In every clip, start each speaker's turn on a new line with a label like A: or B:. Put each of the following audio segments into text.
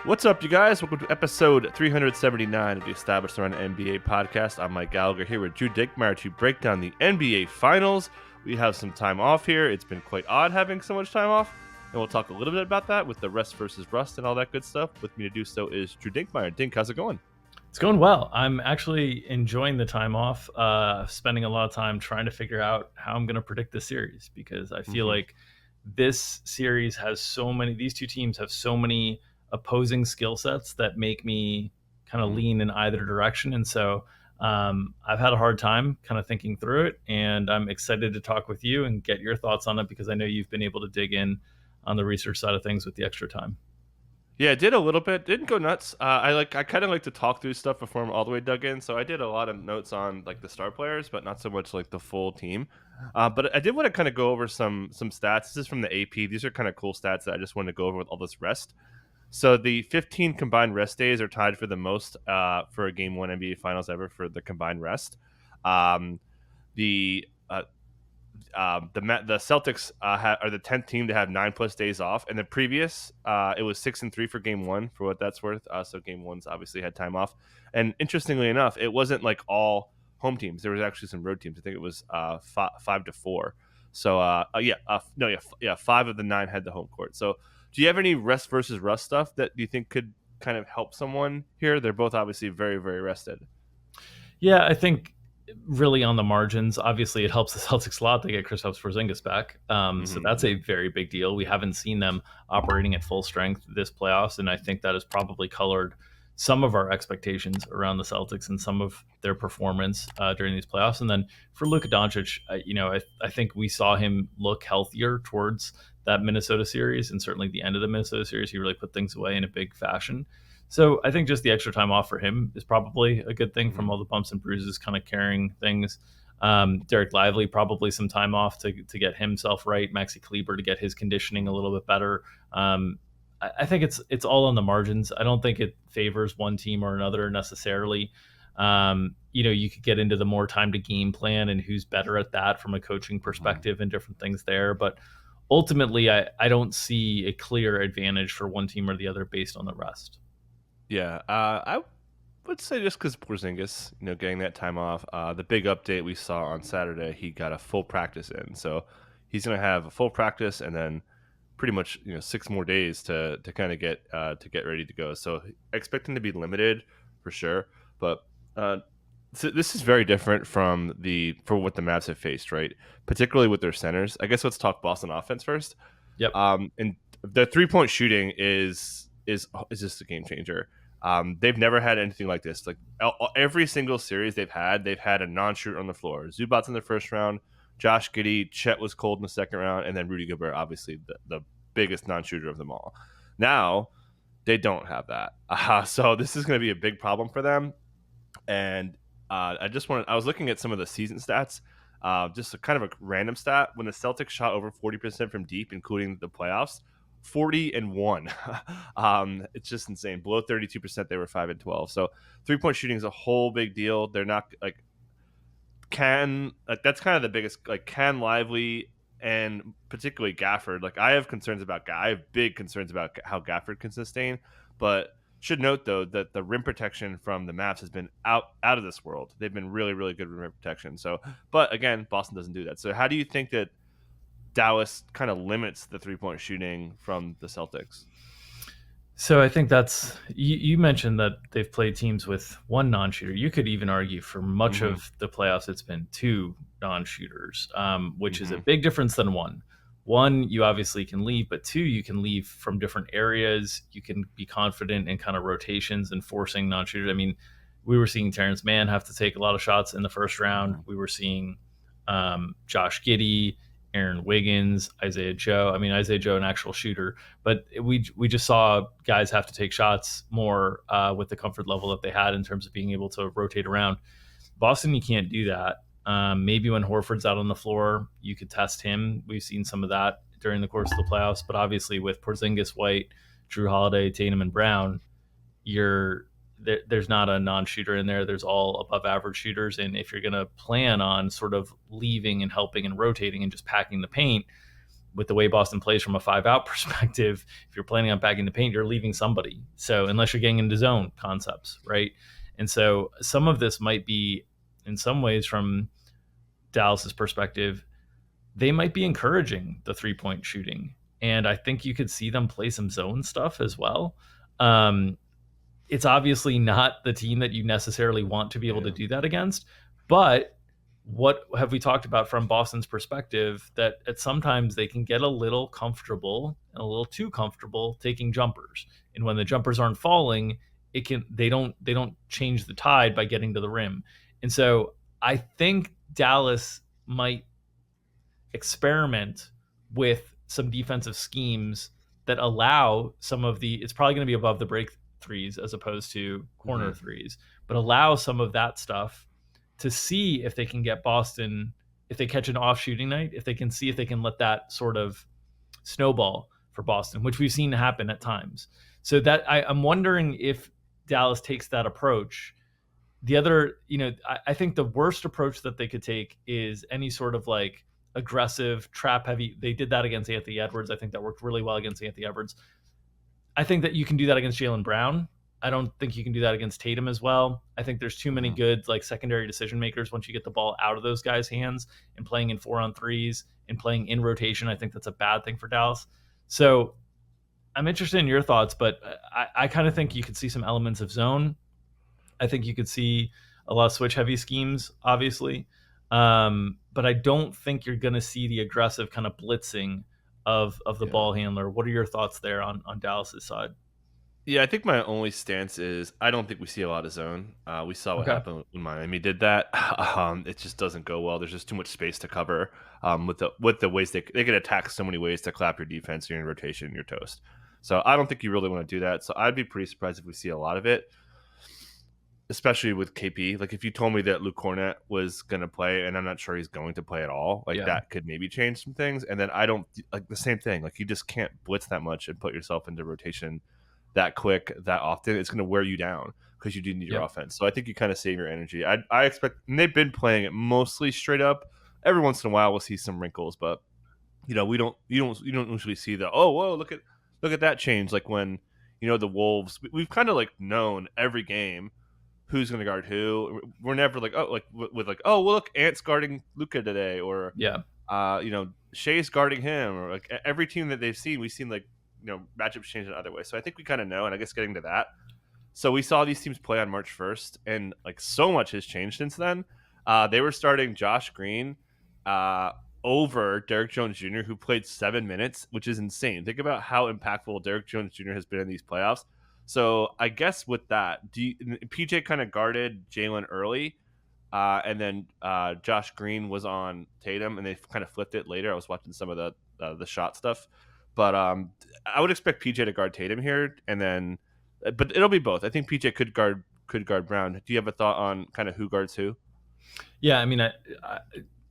A: What's up, you guys? Welcome to episode 379 of the Established Run NBA podcast. I'm Mike Gallagher here with Drew Dinkmeyer to break down the NBA Finals. We have some time off here. It's been quite odd having so much time off, and we'll talk a little bit about that with the rest versus rust and all that good stuff. With me to do so is Drew Dinkmeyer. Dink, how's it going?
B: It's going well. I'm actually enjoying the time off, spending a lot of time trying to figure out how I'm going to predict this series, because I feel like this series has these two teams have so many opposing skill sets that make me kind of lean in either direction. And so I've had a hard time kind of thinking through it, and I'm excited to talk with you and get your thoughts on it, because I know you've been able to dig in on the research side of things with the extra time.
A: Yeah, I did a little bit. Didn't go nuts. I kind of like to talk through stuff before I'm all the way dug in. So I did a lot of notes on like the star players, but not so much like the full team. But I did want to kind of go over some stats. This is from the AP. These are kind of cool stats that I just wanted to go over with all this rest. So the 15 combined rest days are tied for the most for a Game 1 NBA Finals ever for the combined rest. The Celtics are the 10th team to have 9+ days off, and the previous it was 6-3 for Game 1 for what that's worth. So Game 1's obviously had time off, and interestingly enough, it wasn't like all home teams. There was actually some road teams. I think it was 5-4. So 5 of the 9 had the home court. So do you have any rest versus rust stuff that you think could kind of help someone here? They're both obviously very, very rested.
B: Yeah, I think really on the margins. Obviously, it helps the Celtics a lot to get Kristaps Porzingis back. So that's a very big deal. We haven't seen them operating at full strength this playoffs, and I think that has probably colored some of our expectations around the Celtics and some of their performance during these playoffs. And then for Luka Doncic, I think we saw him look healthier towards that Minnesota series, and certainly the end of the Minnesota series, he really put things away in a big fashion. So I think just the extra time off for him is probably a good thing from all the bumps and bruises kind of carrying things. Derek Lively, probably some time off to get himself right. Maxi Kleber to get his conditioning a little bit better. I think it's all on the margins. I don't think it favors one team or another necessarily. You could get into the more time to game plan and who's better at that from a coaching perspective and different things there. But ultimately, I don't see a clear advantage for one team or the other based on the rest.
A: Yeah, I would say just because Porzingis, getting that time off. The big update we saw on Saturday, he got a full practice in, so he's going to have a full practice and then pretty much 6 more days to kind of get ready to go. So expecting to be limited for sure, but so this is very different for what the Mavs have faced, right? Particularly with their centers. I guess let's talk Boston offense first.
B: Yep.
A: And the 3-point shooting is just a game changer. They've never had anything like this. Like every single series they've had a non-shooter on the floor. Zubac's in the first round, Josh Giddey, Chet was cold in the second round, and then Rudy Gobert, obviously the biggest non-shooter of them all. Now they don't have that, so this is going to be a big problem for them. And I was looking at some of the season stats. Just a kind of a random stat: when the Celtics shot over 40% from deep, including the playoffs. 40-1. It's just insane. Below 32%, they were 5-12. So 3-point shooting is a whole big deal. They're not that's kind of the biggest. Can Lively and particularly Gafford. I have big concerns about how Gafford can sustain. But should note though that the rim protection from the Mavs has been out of this world. They've been really, really good rim protection. So, but again, Boston doesn't do that. So how do you think that Dallas kind of limits the 3-point shooting from the Celtics?
B: So I think that's you mentioned that they've played teams with one non-shooter. You could even argue for much of the playoffs it's been 2 non-shooters, which is a big difference than one. One, you obviously can leave, but 2, you can leave from different areas. You can be confident in kind of rotations and forcing non-shooters. I mean, we were seeing Terrence Mann have to take a lot of shots in the first round. We were seeing Josh Giddey, Aaron Wiggins, Isaiah Joe. I mean, Isaiah Joe, an actual shooter, but we just saw guys have to take shots more with the comfort level that they had in terms of being able to rotate around. Boston, you can't do that. Maybe when Horford's out on the floor, you could test him. We've seen some of that during the course of the playoffs, but obviously with Porzingis, White, Drew Holiday, Tatum, and Brown, there's not a non-shooter in there. There's all above average shooters. And if you're going to plan on sort of leaving and helping and rotating and just packing the paint, with the way Boston plays from a 5-out perspective, if you're planning on packing the paint, you're leaving somebody. So unless you're getting into zone concepts, right? And so some of this might be, in some ways, from Dallas's perspective, they might be encouraging the 3-point shooting. And I think you could see them play some zone stuff as well. It's obviously not the team that you necessarily want to be able to do that against, but what have we talked about from Boston's perspective, that at sometimes they can get a little comfortable and a little too comfortable taking jumpers, and when the jumpers aren't falling, they don't change the tide by getting to the rim. And so I think Dallas might experiment with some defensive schemes that allow some of the, it's probably going to be above the break threes as opposed to corner threes, but allow some of that stuff to see if they can get Boston, if they catch an off shooting night, if they can see if they can let that sort of snowball for Boston, which we've seen happen at times. So that I'm wondering if Dallas takes that approach. The other, I think the worst approach that they could take is any sort of like aggressive trap heavy. They did that against Anthony Edwards. I think that worked really well against Anthony Edwards. I think that you can do that against Jaylen Brown. I don't think you can do that against Tatum as well. I think there's too many good like secondary decision makers once you get the ball out of those guys' hands, and playing in 4-on-3s and playing in rotation. I think that's a bad thing for Dallas. So I'm interested in your thoughts, but I kind of think you could see some elements of zone. I think you could see a lot of switch heavy schemes, obviously. But I don't think you're going to see the aggressive kind of blitzing of the ball handler. What are your thoughts there on Dallas's side?
A: Yeah, I think my only stance is I don't think we see a lot of zone. We saw what happened when Miami did that. It just doesn't go well. There's just too much space to cover. With the ways they can attack so many ways to clap your defense, you're in rotation, you're toast. So I don't think you really want to do that. So I'd be pretty surprised if we see a lot of it, especially with KP. Like if you told me that Luke Cornett was going to play, and I'm not sure he's going to play at all, like that could maybe change some things. And then I don't like the same thing. Like you just can't blitz that much and put yourself into rotation that quick, that often. It's going to wear you down because you do need your offense. So I think you kind of save your energy. I expect, and they've been playing it mostly straight up. Every once in a while we'll see some wrinkles, but you don't usually see the, oh, whoa, look at that change. Like when, the Wolves, we've kind of like known every game who's going to guard who. We're never like, oh, like with like, oh, well, look, Ant's guarding Luka today, or Shea's guarding him, or like every team that they've seen, we've seen like, matchups change in other ways. So I think we kind of know, and I guess getting to that. So we saw these teams play on March 1st, and like so much has changed since then. They were starting Josh Green over Derrick Jones Jr., who played 7 minutes, which is insane. Think about how impactful Derrick Jones Jr. has been in these playoffs. So I guess with that, PJ kind of guarded Jalen early, and then Josh Green was on Tatum, and they kind of flipped it later. I was watching some of the shot stuff. But I would expect PJ to guard Tatum here, and then, but it'll be both. I think PJ could guard Brown. Do you have a thought on kind of who guards who?
B: Yeah, I mean,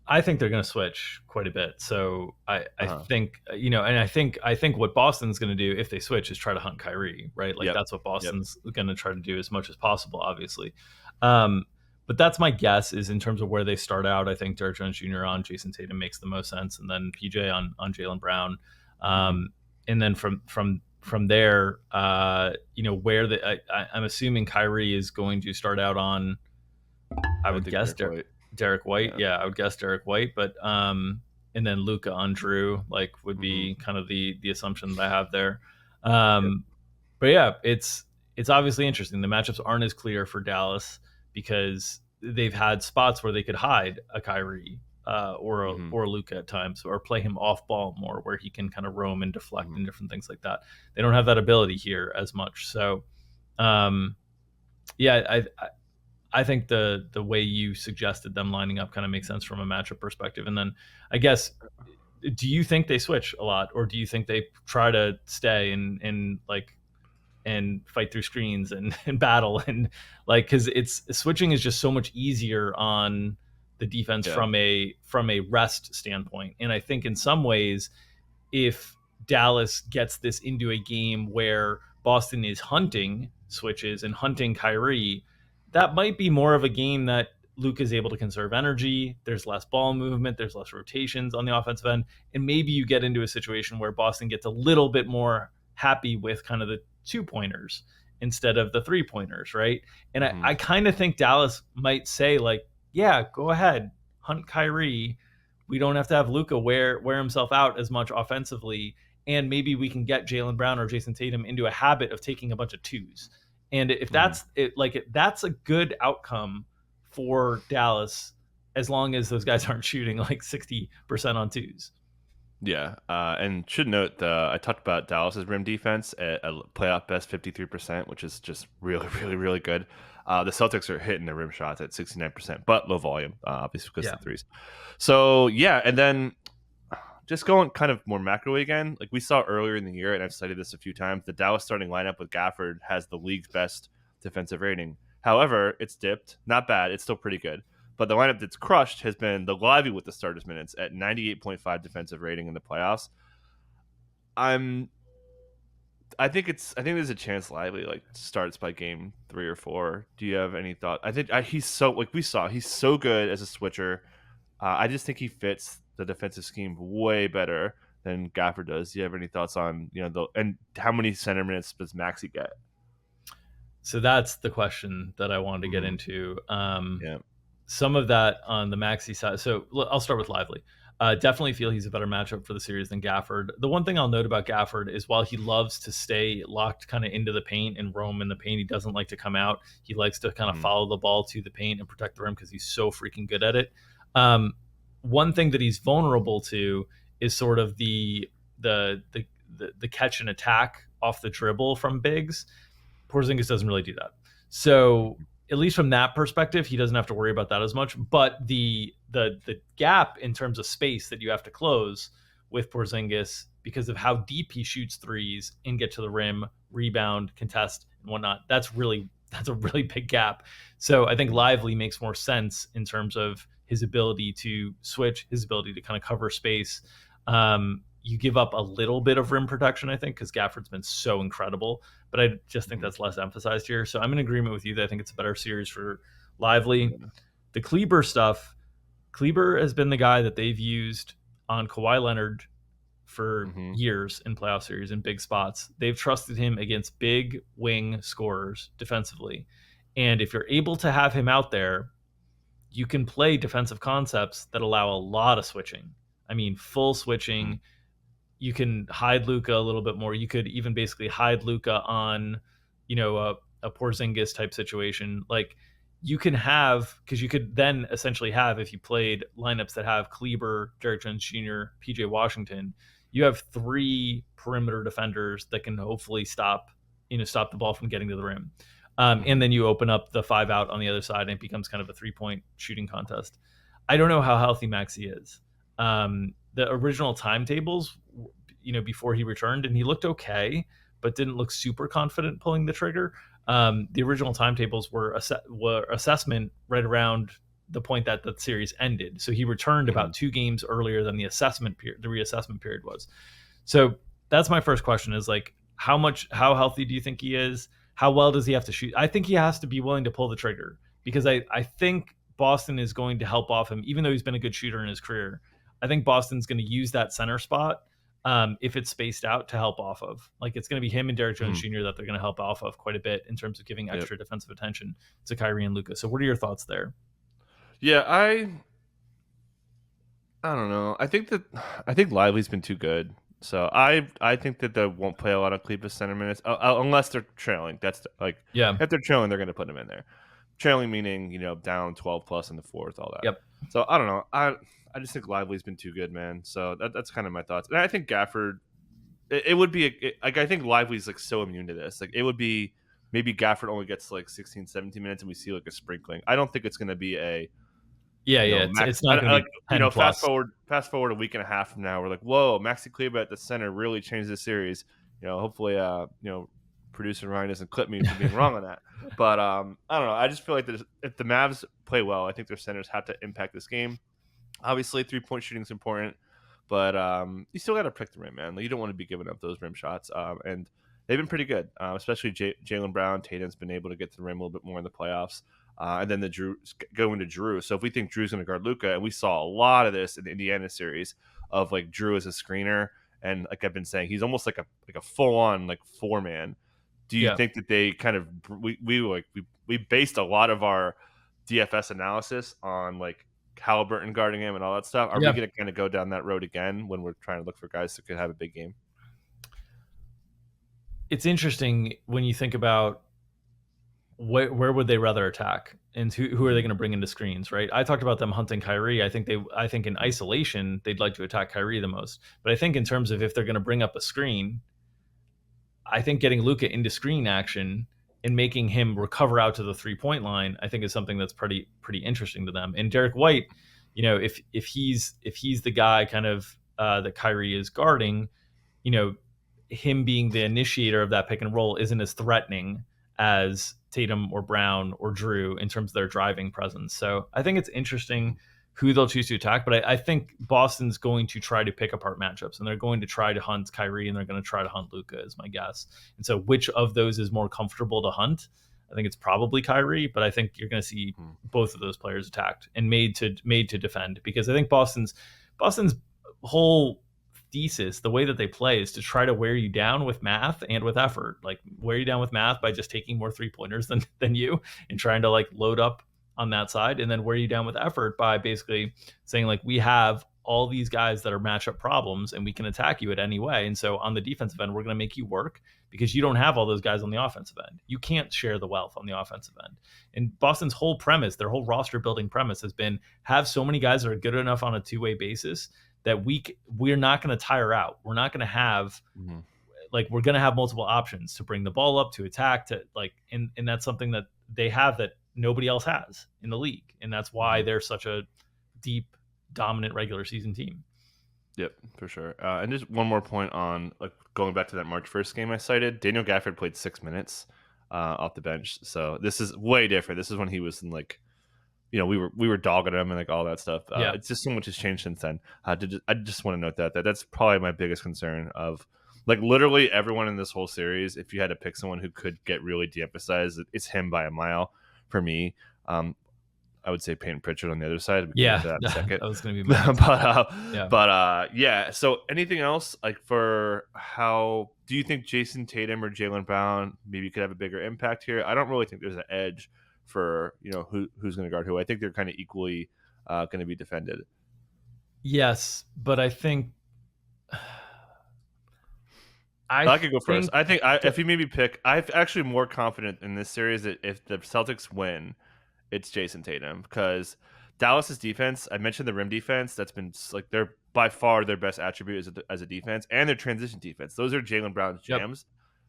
B: I think they're going to switch quite a bit. So I think and I think what Boston's going to do if they switch is try to hunt Kyrie, right? Like that's what Boston's going to try to do as much as possible, obviously. But that's my guess is in terms of where they start out. I think Derrick Jones Jr. on Jason Tatum makes the most sense, and then PJ on Jaylen Brown. And then from there, where I'm assuming Kyrie is going to start out on, I would guess Derek White. Yeah, I would guess Derek White, but and then Luka on Drew, like would be kind of the assumption that I have there. But yeah, it's obviously interesting. The matchups aren't as clear for Dallas because they've had spots where they could hide a Kyrie or Luka at times, or play him off ball more, where he can kind of roam and deflect and different things like that. They don't have that ability here as much. So, I think the way you suggested them lining up kind of makes sense from a matchup perspective. And then I guess, do you think they switch a lot, or do you think they try to stay and fight through screens and battle, and like, because it's switching is just so much easier on the defense from a rest standpoint. And I think in some ways, if Dallas gets this into a game where Boston is hunting switches and hunting Kyrie, that might be more of a game that Luke is able to conserve energy. There's less ball movement. There's less rotations on the offensive end. And maybe you get into a situation where Boston gets a little bit more happy with kind of the 2-pointers instead of the 3-pointers, right? And I kind of think Dallas might say, like, yeah, go ahead, hunt Kyrie. We don't have to have Luka wear himself out as much offensively. And maybe we can get Jaylen Brown or Jason Tatum into a habit of taking a bunch of twos. And if that's it, like that's a good outcome for Dallas, as long as those guys aren't shooting like 60% on twos.
A: Yeah, and should note I talked about Dallas's rim defense at a playoff best 53%, which is just really, really, really good. The Celtics are hitting their rim shots at 69%, but low volume, obviously because of the threes. So yeah, and then just going kind of more macro again, like we saw earlier in the year, and I've cited this a few times, the Dallas starting lineup with Gafford has the league's best defensive rating. However, it's dipped, not bad, it's still pretty good. But the lineup that's crushed has been the Lively with the starters minutes at 98.5 defensive rating in the playoffs. I think there's a chance Lively like starts by game 3 or 4. Do you have any thought? I think he's so, like we saw, he's so good as a switcher. I just think he fits the defensive scheme way better than Gafford does. Do you have any thoughts on and how many center minutes does Maxey get?
B: So that's the question that I wanted to get into.
A: Yeah.
B: Some of that on the Maxey side. So I'll start with Lively. Definitely feel he's a better matchup for the series than Gafford. The one thing I'll note about Gafford is while he loves to stay locked kind of into the paint and roam in the paint, he doesn't like to come out. He likes to kind of follow the ball to the paint and protect the rim because he's so freaking good at it. One thing that he's vulnerable to is sort of the catch and attack off the dribble from bigs. Porzingis doesn't really do that. So at least from that perspective, he doesn't have to worry about that as much. But the gap in terms of space that you have to close with Porzingis because of how deep he shoots threes and get to the rim, rebound, contest, and whatnot, that's a really big gap. So I think Lively makes more sense in terms of his ability to switch, his ability to kind of cover space. You give up a little bit of rim protection, I think, because Gafford's been so incredible. But I just think that's less emphasized here. So I'm in agreement with you that I think it's a better series for Lively. Yeah. The Kleber stuff, Kleber has been the guy that they've used on Kawhi Leonard for years in playoff series in big spots. They've trusted him against big wing scorers defensively. And if you're able to have him out there, you can play defensive concepts that allow a lot of switching. I mean, full switching. You can hide Luka a little bit more. You could even basically hide Luka on, a Porzingis type situation. Like you can have, because you could then essentially have, if you played lineups that have Kleber, Derrick Jones Jr., PJ Washington, you have 3 perimeter defenders that can hopefully stop the ball from getting to the rim. And then you open up the 5 out on the other side and it becomes kind of a 3-point shooting contest. I don't know how healthy Maxey is. The original timetables, before he returned, and he looked okay, but didn't look super confident pulling the trigger. The original timetables were assessment right around the point that the series ended. So he returned about 2 games earlier than the reassessment period was. So that's my first question is like, how healthy do you think he is? How well does he have to shoot? I think he has to be willing to pull the trigger because I think Boston is going to help off him, even though he's been a good shooter in his career. I think Boston's going to use that center spot if it's spaced out to help off of. Like it's going to be him and Derrick Jones Jr. that they're going to help off of quite a bit in terms of giving extra defensive attention to Kyrie and Luka. So what are your thoughts there?
A: Yeah, I don't know. I think Lively's been too good. So I think that they won't play a lot of Kleber's center minutes unless they're trailing. That's if they're trailing, they're going to put him in there. Trailing meaning down 12 plus in the fourth, all that.
B: Yep.
A: So I don't know. I just think Lively's been too good, man. So that's kind of my thoughts. And I think Gafford, it would be I think Lively's like so immune to this. Like it would be maybe Gafford only gets like 16, 17 minutes, and we see like a sprinkling. I don't think it's going to be a
B: it's not going to be 10 plus.
A: Fast forward a week and a half from now, we're like, whoa, Maxey Kleber at the center really changed the series. Hopefully, producer Ryan doesn't clip me for being wrong on that. But I don't know. I just feel like if the Mavs play well, I think their centers have to impact this game. Obviously, 3-point shooting is important, but you still got to protect the rim, man. Like, you don't want to be giving up those rim shots. And they've been pretty good, especially Jaylen Brown. Tatum's been able to get to the rim a little bit more in the playoffs. and then go into Drew. So if we think Drew's going to guard Luka, and we saw a lot of this in the Indiana series of like Drew as a screener, and like I've been saying, he's almost like a full on like 4-man. Do you
B: Yeah.
A: think that they kind of we based a lot of our DFS analysis on like Halliburton guarding him and all that stuff? Are we
B: Yeah.
A: going to kind of go down that road again when we're trying to look for guys that could have a big game?
B: It's interesting when you think about where would they rather attack, and who are they going to bring into screens, right? I talked about them hunting Kyrie. I think in isolation they'd like to attack Kyrie the most, but I think in terms of if they're going to bring up a screen, I think getting Luka into screen action and making him recover out to the 3-point line, I think is something that's pretty interesting to them. And Derek White, if he's the guy kind of that Kyrie is guarding, him being the initiator of that pick and roll isn't as threatening as Tatum or Brown or Drew in terms of their driving presence. So I think it's interesting who they'll choose to attack, but I think Boston's going to try to pick apart matchups, and they're going to try to hunt Kyrie, and they're going to try to hunt Luka, is my guess. And so which of those is more comfortable to hunt? I think it's probably Kyrie, but I think you're going to see both of those players attacked and made to defend, because I think Boston's whole thesis, the way that they play, is to try to wear you down with math and with effort. Like wear you down with math by just taking more 3-pointers than you and trying to like load up on that side, and then wear you down with effort by basically saying like, we have all these guys that are matchup problems and we can attack you at any way. And so on the defensive end, we're going to make you work because you don't have all those guys on the offensive end. You can't share the wealth on the offensive end. And Boston's whole premise, their whole roster building premise, has been have so many guys that are good enough on a two-way basis that we're not going to tire out. We're not going to have like, we're going to have multiple options to bring the ball up, to attack, to like, and that's something that they have that nobody else has in the league. And that's why they're such a deep, dominant regular season team.
A: Yep, for sure. And just one more point on like going back to that March 1st game I cited. Daniel Gafford played 6 minutes off the bench. So this is way different. This is when he was in like, we were dogging him and like all that stuff. It's just so much has changed since then. I just want to note that's probably my biggest concern of like literally everyone in this whole series. If you had to pick someone who could get really de-emphasized, it's him by a mile for me. I would say Peyton Pritchard on the other side.
B: That was going to be
A: yeah. So anything else like for how do you think Jason Tatum or Jaylen Brown maybe could have a bigger impact here? I don't really think there's an edge for who's going to guard who. I think they're kind of equally going to be defended.
B: Yes, but I think
A: I could go first. I think if you maybe pick, I'm actually more confident in this series that if the Celtics win, it's Jason Tatum, because Dallas's defense, I mentioned the rim defense, that's been like they're by far their best attribute as a defense, and their transition defense. Those are Jaylen Brown's jams,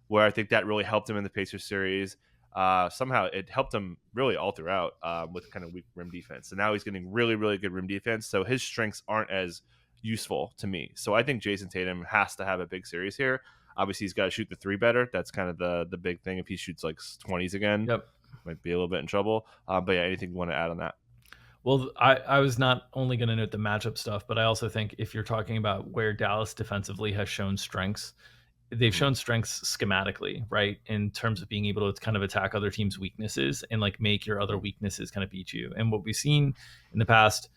A: where I think that really helped him in the Pacers series. Somehow it helped him really all throughout with kind of weak rim defense. So now he's getting really, really good rim defense. So his strengths aren't as useful to me. So I think Jason Tatum has to have a big series here. Obviously, he's got to shoot the three better. That's kind of the big thing. If he shoots like 20s again, might be a little bit in trouble. But yeah, anything you want to add on that?
B: Well, I was not only going to note the matchup stuff, but I also think if you're talking about where Dallas defensively has shown strengths, they've shown strengths schematically, right? In terms of being able to kind of attack other teams' weaknesses and like make your other weaknesses kind of beat you. And what we've seen in the past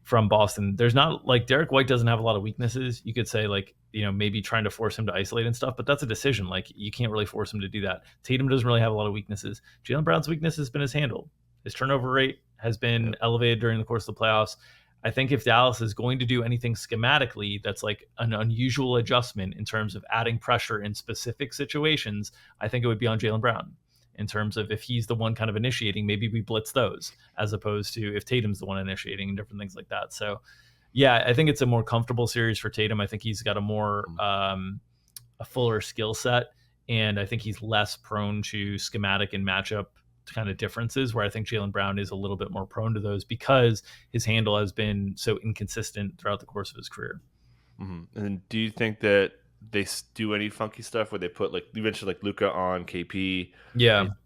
B: from Boston, there's not like Derek White doesn't have a lot of weaknesses. You could say like, maybe trying to force him to isolate and stuff, but that's a decision. Like you can't really force him to do that. Tatum doesn't really have a lot of weaknesses. Jaylen Brown's weakness has been his handle. His turnover rate has been elevated during the course of the playoffs. I think if Dallas is going to do anything schematically that's like an unusual adjustment in terms of adding pressure in specific situations, I think it would be on Jaylen Brown. In terms of if he's the one kind of initiating, maybe we blitz those as opposed to if Tatum's the one initiating and different things like that. So yeah, I think it's a more comfortable series for Tatum. I think he's got a fuller skill set, and I think he's less prone to schematic and matchup kind of differences, where I think Jaylen Brown is a little bit more prone to those because his handle has been so inconsistent throughout the course of his career.
A: And do you think that they do any funky stuff where they put like you mentioned like Luka on KP,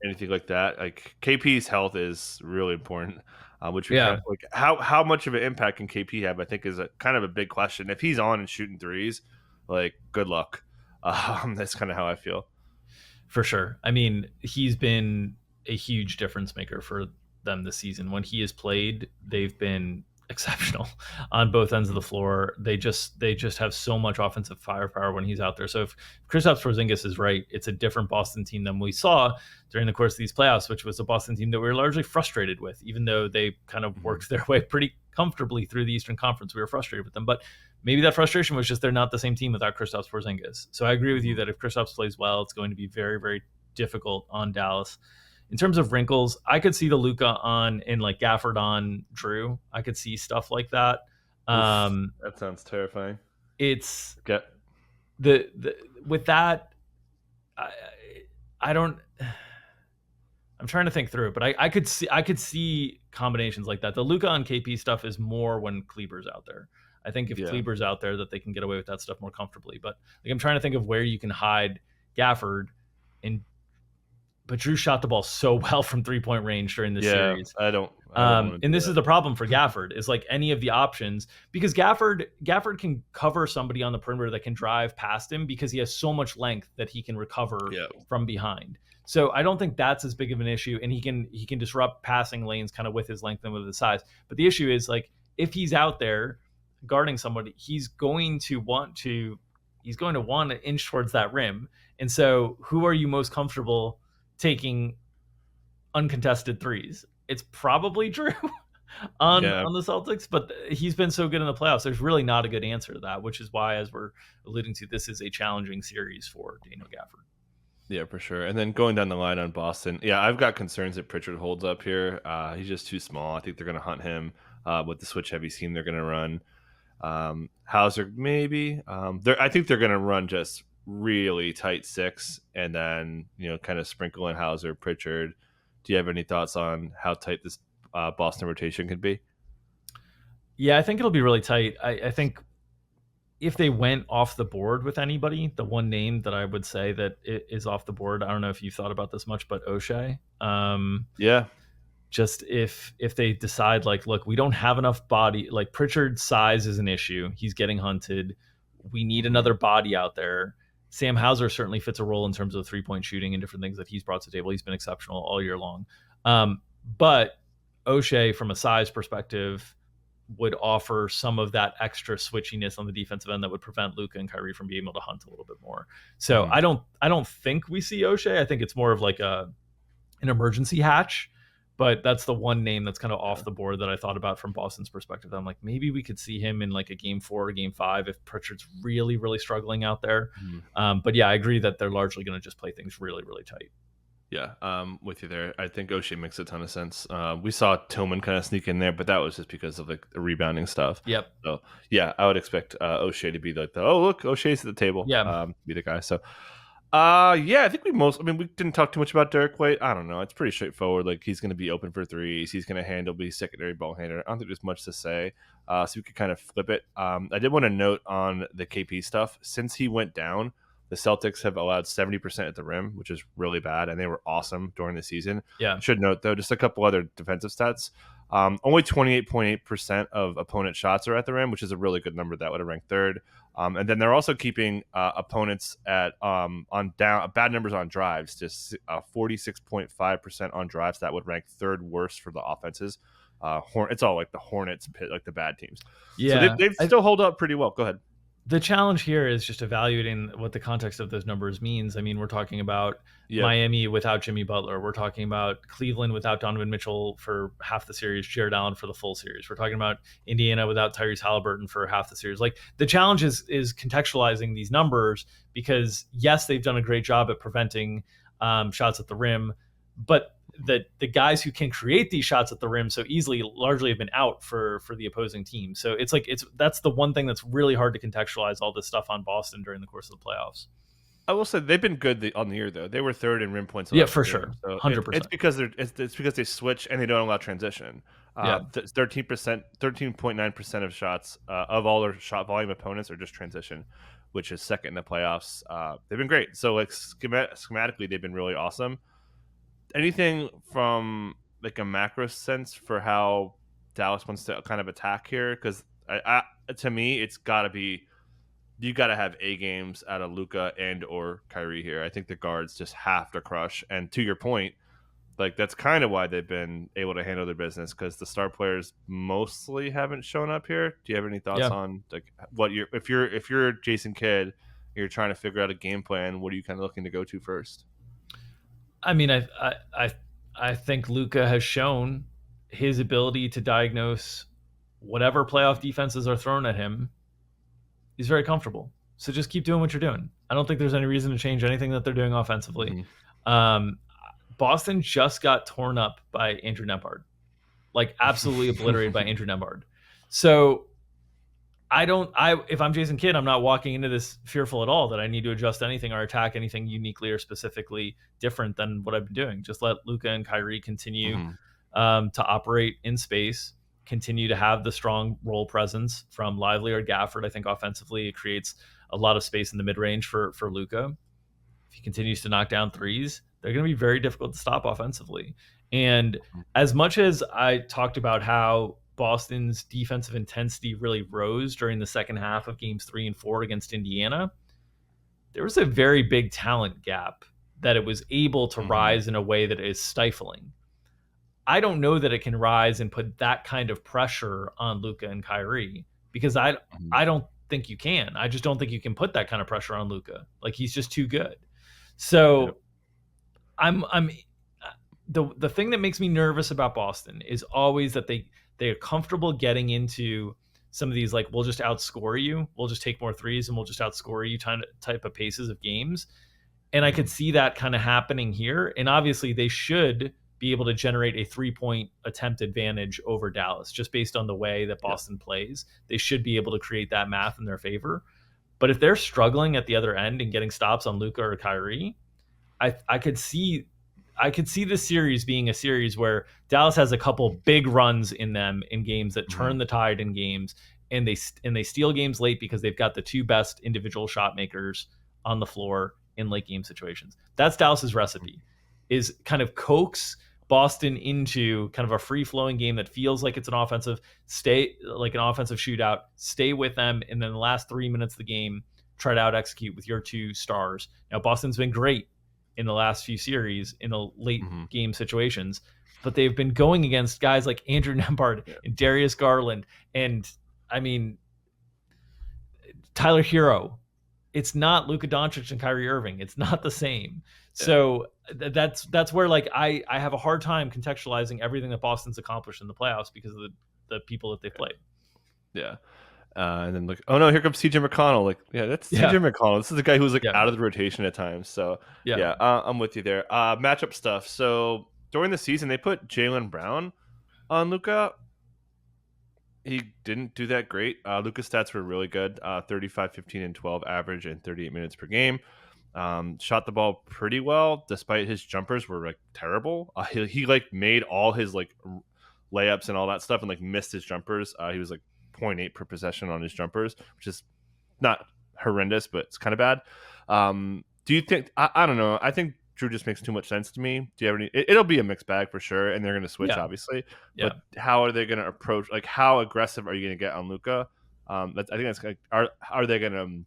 A: anything like that? Like KP's health is really important, which kind of, like how much of an impact can KP have? I think is a kind of a big question. If he's on and shooting threes, like good luck. That's kind of how I feel.
B: For sure. I mean, he's been a huge difference maker for them this season. When he has played, they've been exceptional on both ends of the floor. They just have so much offensive firepower when he's out there. So if Kristaps Porzingis is right, it's a different Boston team than we saw during the course of these playoffs, which was a Boston team that we were largely frustrated with, even though they kind of worked their way pretty comfortably through the Eastern Conference. We were frustrated with them, but maybe that frustration was just they're not the same team without Kristaps Porzingis. So I agree with you that if Kristaps plays well, it's going to be very, very difficult on Dallas. In terms of wrinkles, I could see the Luka on in like Gafford on Drew. I could see stuff like that.
A: That sounds terrifying.
B: It's
A: Get
B: the with that. I don't. I'm trying to think through it, but I could see combinations like that. The Luka on KP stuff is more when Kleber's out there. I think if Kleber's out there, that they can get away with that stuff more comfortably. But like, I'm trying to think of where you can hide Gafford and. But Drew shot the ball so well from 3-point range during this series.
A: I don't
B: and this is the problem for Gafford is like any of the options, because Gafford can cover somebody on the perimeter that can drive past him because he has so much length that he can recover from behind. So I don't think that's as big of an issue, and he can disrupt passing lanes kind of with his length and with his size. But the issue is like if he's out there guarding somebody, he's going to want to inch towards that rim. And so who are you most comfortable taking uncontested threes? It's probably Drew on the Celtics, but he's been so good in the playoffs. There's really not a good answer to that, which is why, as we're alluding to, this is a challenging series for Daniel Gafford.
A: Yeah, for sure. And then going down the line on Boston, I've got concerns that Pritchard holds up here. He's just too small. I think they're going to hunt him with the switch heavy scheme they're going to run. Hauser, maybe. I think they're going to run just really tight six, and then kind of sprinkle in Hauser, Pritchard. Do you have any thoughts on how tight this Boston rotation could be?
B: Yeah, I think it'll be really tight. I think if they went off the board with anybody, the one name that I would say that is off the board, I don't know if you've thought about this much, but O'Shea. Just if they decide like, look, we don't have enough body, like Pritchard's size is an issue. He's getting hunted. We need another body out there. Sam Hauser certainly fits a role in terms of 3-point shooting and different things that he's brought to the table. He's been exceptional all year long. But O'Shea, from a size perspective, would offer some of that extra switchiness on the defensive end that would prevent Luka and Kyrie from being able to hunt a little bit more. So I don't think we see O'Shea. I think it's more of like an emergency hatch. But that's the one name that's kind of off the board that I thought about from Boston's perspective. I'm like, maybe we could see him in like a game 4 or game 5 if Pritchard's really, really struggling out there. But yeah, I agree that they're largely going to just play things really, really tight.
A: Yeah, with you there. I think O'Shea makes a ton of sense. We saw Tillman kind of sneak in there, but that was just because of like the rebounding stuff.
B: Yep.
A: So yeah, I would expect O'Shea to be like look, O'Shea's at the table.
B: Yeah.
A: Be the guy. So I think we didn't talk too much about Derek White. I don't know. It's pretty straightforward. Like he's going to be open for threes. He's going to be secondary ball handler. I don't think there's much to say. So we could kind of flip it. I did want to note on the KP stuff. Since he went down, the Celtics have allowed 70% at the rim, which is really bad, and they were awesome during the season.
B: Yeah.
A: Should note, though, just a couple other defensive stats. Only 28.8% of opponent shots are at the rim, which is a really good number. That would have ranked third. And then they're also keeping opponents at bad numbers on drives, just 46.5% on drives. That would rank third worst for the offenses. It's all like the Hornets, like the bad teams.
B: Yeah,
A: so they've still hold up pretty well. Go ahead.
B: The challenge here is just evaluating what the context of those numbers means. I mean, we're talking about Miami without Jimmy Butler. We're talking about Cleveland without Donovan Mitchell for half the series, Jared Allen for the full series. We're talking about Indiana without Tyrese Halliburton for half the series. Like the challenge is contextualizing these numbers because yes, they've done a great job at preventing shots at the rim, but the guys who can create these shots at the rim so easily largely have been out for the opposing team. So that's the one thing that's really hard to contextualize all this stuff on Boston during the course of the playoffs.
A: I will say they've been good on the year though. They were third in rim points.
B: Yeah, for sure. So 100%.
A: It's because they switch and they don't allow transition. 13.9% of shots of all their shot volume opponents are just transition, which is second in the playoffs. They've been great. So like schematically, they've been really awesome. Anything from like a macro sense for how Dallas wants to kind of attack here? Because to me, it's got to be you got to have A games out of Luka and or Kyrie here. I think the guards just have to crush. And to your point, Like that's kind of why they've been able to handle their business, because the star players mostly haven't shown up here. Do you have any thoughts
B: Yeah.
A: on like what you're if you're Jason Kidd, you're trying to figure out a game plan? What are you kind of looking to go to first?
B: I mean, I think Luka has shown his ability to diagnose whatever playoff defenses are thrown at him. He's very comfortable. So just keep doing what you're doing. I don't think there's any reason to change anything that they're doing offensively.
A: Mm-hmm.
B: Um, Boston just got torn up by Andrew Nembhard, like absolutely obliterated by Andrew Nembhard. So if I'm Jason Kidd, I'm not walking into this fearful at all that I need to adjust anything or attack anything uniquely or specifically different than what I've been doing. Just let Luka and Kyrie continue to operate in space, continue to have the strong role presence from Lively or Gafford. I think offensively it creates a lot of space in the mid range for Luka. If he continues to knock down threes, they're going to be very difficult to stop offensively. And as much as I talked about how Boston's defensive intensity really rose during the second half of games 3 and 4 against Indiana, there was a very big talent gap that it was able to rise in a way that is stifling. I don't know that it can rise and put that kind of pressure on Luka and Kyrie, because I don't think you can. I just don't think you can put that kind of pressure on Luka. Like, he's just too good. So I'm the thing that makes me nervous about Boston is always that they are comfortable getting into some of these, like, we'll just outscore you, we'll just take more threes and we'll just outscore you type of paces of games. And I could see that kind of happening here. And obviously they should be able to generate a 3-point attempt advantage over Dallas just based on the way that Boston plays. They should be able to create that math in their favor. But if they're struggling at the other end and getting stops on Luka or Kyrie, I could see this series being a series where Dallas has a couple big runs in them in games that turn the tide in games, and they steal games late because they've got the two best individual shot makers on the floor in late game situations. That's Dallas's recipe, is kind of coax Boston into kind of a free-flowing game that feels like it's an offensive shootout, stay with them, and then the last 3 minutes of the game, try to out-execute with your two stars. Now, Boston's been great in the last few series in the late game situations, but they've been going against guys like Andrew Nembhard and Darius Garland and, I mean, Tyler Hero. It's not Luka Doncic and Kyrie Irving. It's not the same. So that's where, like, I have a hard time contextualizing everything that Boston's accomplished in the playoffs because of the people that they played.
A: Yeah. And then, like, oh no, here comes CJ McConnell. Like, that's CJ McConnell. This is the guy who's like out of the rotation at times. So I'm with you there. Matchup stuff. So during the season, they put Jaylen Brown on Luka. He didn't do that great. Luka's stats were really good. 35, 15, and 12 average in 38 minutes per game. Shot the ball pretty well, despite his jumpers were like terrible. He like made all his like layups and all that stuff and like missed his jumpers. He was like 0.8 per possession on his jumpers, which is not horrendous, but it's kind of bad. Do you think, I don't know, I think Drew just makes too much sense to me. Do you have any? It'll be a mixed bag for sure, and they're going to switch, obviously. But how are they going to approach? Like, how aggressive are you going to get on Luka? I think that's like, are they going to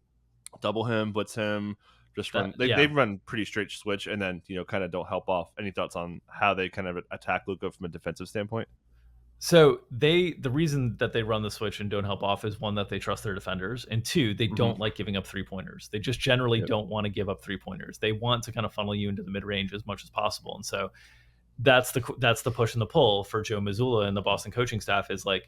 A: double him, blitz him, just run? They run pretty straight switch, and then kind of don't help off. Any thoughts on how they kind of attack Luka from a defensive standpoint?
B: So the reason that they run the switch and don't help off is, one, that they trust their defenders, and two, they don't like giving up 3-pointers. They just generally don't want to give up 3-pointers. They want to kind of funnel you into the mid range as much as possible. And so that's the push and the pull for Joe Mazzulla and the Boston coaching staff, is like,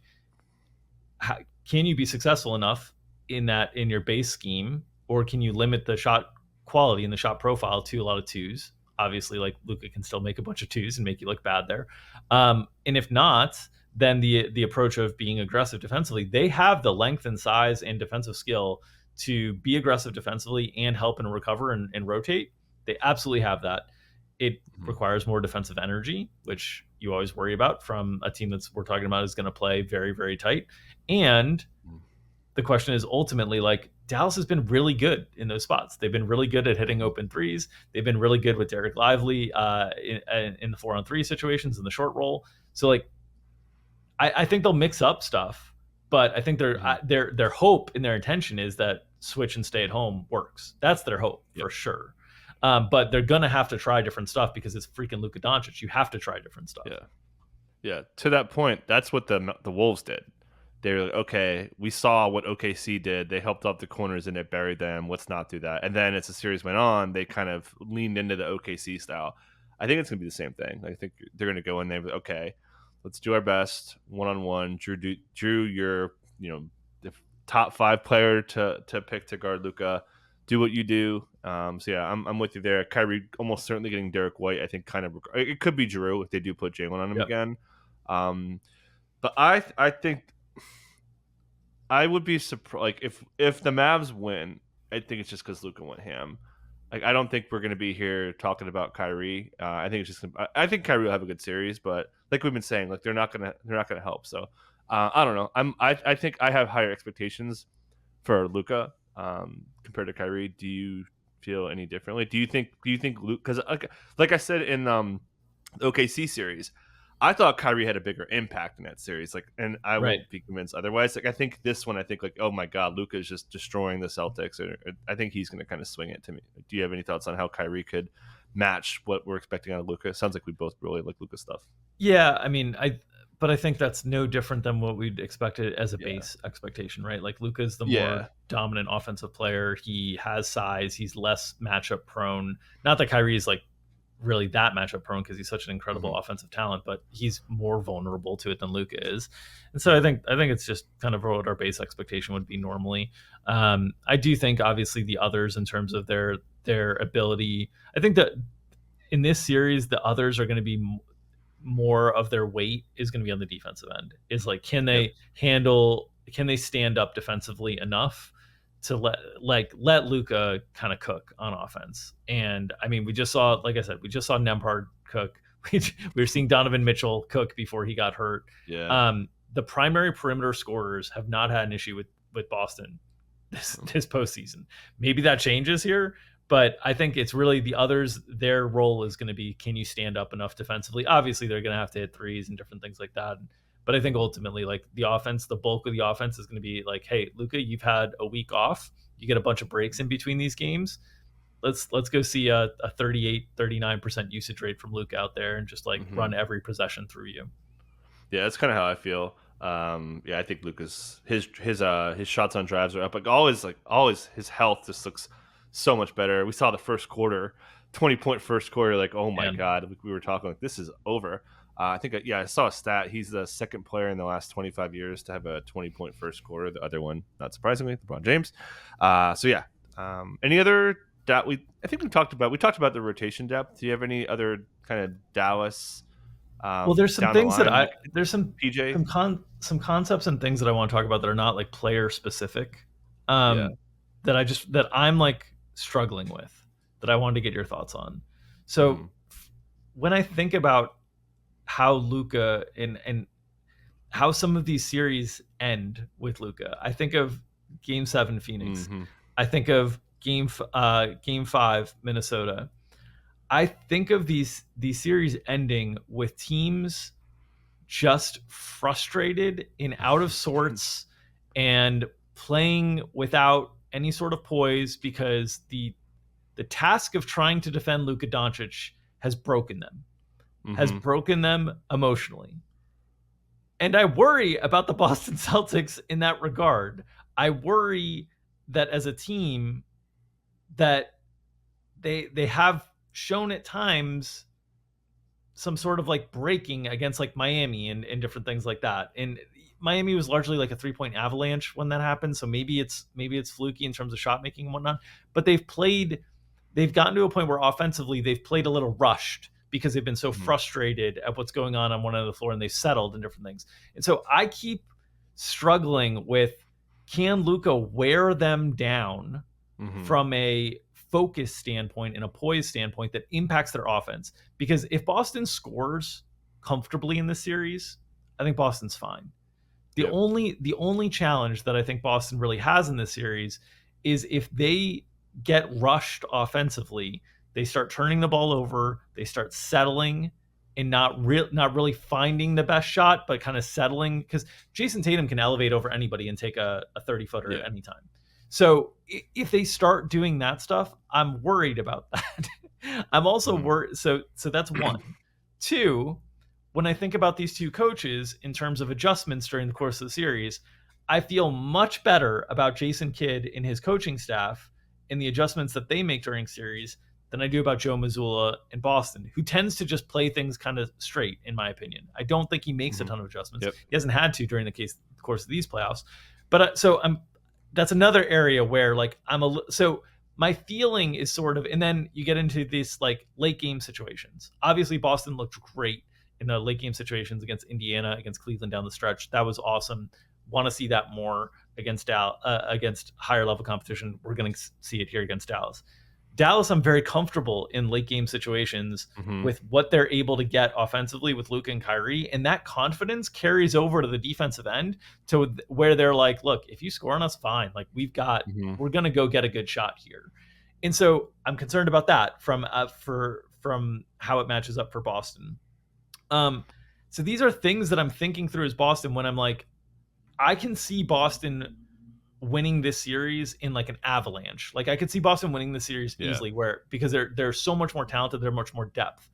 B: can you be successful enough in your base scheme, or can you limit the shot quality and the shot profile to a lot of twos? Obviously, like, Luka can still make a bunch of twos and make you look bad there. And if not, then the approach of being aggressive defensively. They have the length and size and defensive skill to be aggressive defensively and help and recover and rotate. They absolutely have that. It requires more defensive energy, which you always worry about from a team we're talking about is going to play very, very tight. And the question is ultimately, like, Dallas has been really good in those spots. They've been really good at hitting open threes. They've been really good with Derek Lively in the 4-on-3 situations in the short roll. So, like, I think they'll mix up stuff, but I think their hope and their intention is that switch and stay at home works. That's their hope for sure. But they're gonna have to try different stuff because it's freaking Luka Doncic. You have to try different stuff.
A: Yeah. Yeah. To that point, that's what the Wolves did. They were like, okay, we saw what OKC did. They helped up the corners and it buried them. Let's not do that. And then as the series went on, they kind of leaned into the OKC style. I think it's going to be the same thing. I think they're going to go in there, okay, let's do our best one-on-one. Drew, you're, the top 5 player to pick to guard Luka. Do what you do. So yeah, I'm with you there. Kyrie almost certainly getting Derek White. I think kind of it could be Drew if they do put Jalen on him again. But I think I would be surprised. Like if the Mavs win, I think it's just because Luka went ham. Like I don't think we're going to be here talking about Kyrie. I think it's just. I think Kyrie will have a good series, but like we've been saying, like they're not gonna help. So I don't know. I think I have higher expectations for Luka compared to Kyrie. Do you feel any differently? Do you think Luka? Because like I said in the OKC series, I thought Kyrie had a bigger impact in that series. Like, and I won't be convinced otherwise. Like, I think this one, like, oh my God, Luka is just destroying the Celtics. Or I think he's going to kind of swing it to me. Do you have any thoughts on how Kyrie could match what we're expecting out of Luka? It sounds like we both really like Luka stuff.
B: Yeah, I mean, but I think that's no different than what we'd expected as a base expectation, right? Like Luka's the more dominant offensive player. He has size. He's less matchup prone. Not that Kyrie is like really that matchup prone because he's such an incredible offensive talent, but he's more vulnerable to it than Luka is. And so I think it's just kind of what our base expectation would be normally. I do think obviously the others in terms of their ability, I think that in this series, the others are going to be more of their weight is going to be on the defensive end. Is like, can they stand up defensively enough to let Luka kind of cook on offense? And I mean, we just saw, like I said, Nembhard cook. We were seeing Donovan Mitchell cook before he got hurt.
A: Yeah.
B: The primary perimeter scorers have not had an issue with Boston this postseason. Maybe that changes here, but I think it's really the others. Their role is going to be, can you stand up enough defensively? Obviously, they're going to have to hit threes and different things like that. But I think ultimately, like the offense, the bulk of the offense is going to be like, hey, Luka, you've had a week off. You get a bunch of breaks in between these games. Let's go see a 38-39% usage rate from Luka out there and just like run every possession through you.
A: Yeah, that's kind of how I feel. I think Luka's his shots on drives are up. Like always his health just looks so much better. We saw the first quarter, 20-point first quarter. Like, oh my God, we were talking like this is over. I think, I saw a stat. He's the second player in the last 25 years to have a 20-point first quarter. The other one, not surprisingly, LeBron James. Any other that I think we talked about the rotation depth. Do you have any other kind of Dallas?
B: Well, there's some things there's some
A: PJ,
B: some concepts and things that I want to talk about that are not like player specific. That I'm like struggling with, that I wanted to get your thoughts on. So when I think about how Luka and how some of these series end with Luka, I think of Game 7 Phoenix. I think of Game 5 Minnesota. I think of these series ending with teams just frustrated and out of sorts and playing without any sort of poise because the task of trying to defend Luka Doncic has broken them. Has broken them emotionally. And I worry about the Boston Celtics in that regard. I worry that as a team that they have shown at times some sort of like breaking against like Miami and different things like that. And Miami was largely like a 3-point avalanche when that happened. So maybe it's fluky in terms of shot making and whatnot, but they've gotten to a point where offensively they've played a little rushed because they've been so frustrated at what's going on one end of the floor, and they've settled in different things. And so I keep struggling with, can Luka wear them down from a focus standpoint and a poise standpoint that impacts their offense? Because if Boston scores comfortably in this series, I think Boston's fine. The only challenge that I think Boston really has in this series is if they get rushed offensively, they start turning the ball over, they start settling and not really finding the best shot, but kind of settling, because Jason Tatum can elevate over anybody and take a 30-footer at any time. So if they start doing that stuff, I'm worried about that. I'm also
A: Mhm.
B: worried. So that's one. Two, when I think about these two coaches in terms of adjustments during the course of the series, I feel much better about Jason Kidd and his coaching staff and the adjustments that they make during series than I do about Joe Mazzulla in Boston, who tends to just play things kind of straight, in my opinion. I don't think he makes a
A: Mhm.
B: ton of adjustments.
A: Yep.
B: He hasn't had to during the course of these playoffs. But so I'm that's another area where like so my feeling is sort of, and then you get into these like late game situations. Obviously, Boston looked great in the late game situations against Indiana, against Cleveland down the stretch. That was awesome. Want to see that more against higher level competition. We're going to see it here against Dallas. Dallas, I'm very comfortable in late game situations
A: Mhm.
B: with what they're able to get offensively with Luka and Kyrie, and that confidence carries over to the defensive end to where they're like, look, if you score on us, fine. Like
A: Mhm.
B: we're gonna go get a good shot here, and so I'm concerned about that from how it matches up for Boston. Um, so these are things that I'm thinking through as Boston when I'm like, I can see Boston winning this series in like an avalanche. Like I could see Boston winning the series
A: Yeah.
B: easily, where because they're so much more talented, they're much more depth.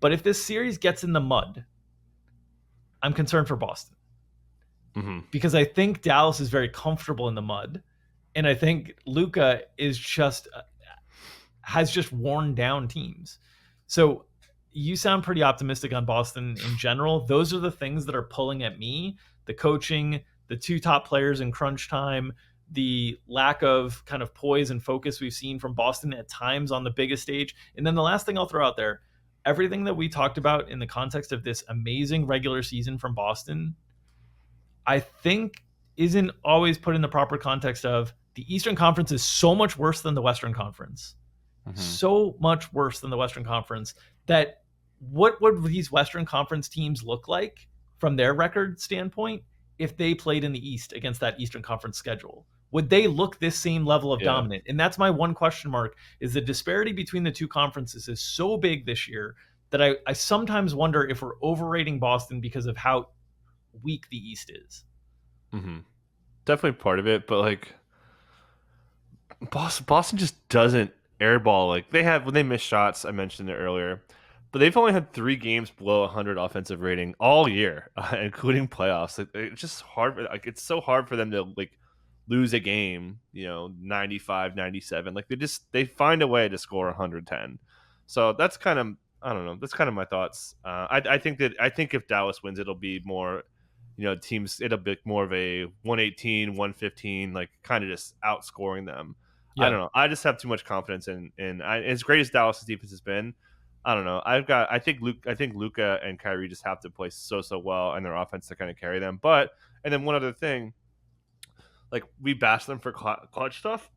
B: But if this series gets in the mud, I'm concerned for Boston
A: Mhm.
B: because I think Dallas is very comfortable in the mud, and I think Luca is just has just worn down teams. So you sound pretty optimistic on Boston in general. Those are the things that are pulling at me: the coaching, the two top players in crunch time, the lack of kind of poise and focus we've seen from Boston at times on the biggest stage. And then the last thing I'll throw out there, everything that we talked about in the context of this amazing regular season from Boston, I think isn't always put in the proper context of the Eastern Conference is so much worse than the Western Conference.
A: Mhm.
B: So much worse than the Western Conference that what would these Western Conference teams look like from their record standpoint if they played in the East against that Eastern Conference schedule? Would they look this same level of
A: Yeah.
B: dominant? And that's my one question mark is the disparity between the two conferences is so big this year that I sometimes wonder if we're overrating Boston because of how weak the East is.
A: Mhm. Definitely part of it, but like Boston just doesn't airball. Like they have when they miss shots. I mentioned it earlier, but they've only had 3 games below 100 offensive rating all year, including playoffs. Like, it's just hard. Like it's so hard for them to like lose a game. 95, 97. Like they find a way to score 110. So that's kind of I don't know. That's kind of my thoughts. I think if Dallas wins, it'll be more. Teams. It'll be more of a 118, 115, like kind of just outscoring them. I
B: Yeah.
A: don't know. I just have too much confidence in as great as Dallas' defense has been. I don't know. I think Luca and Kyrie just have to play so well and their offense to kind of carry them. But and then one other thing, like we bash them for clutch stuff,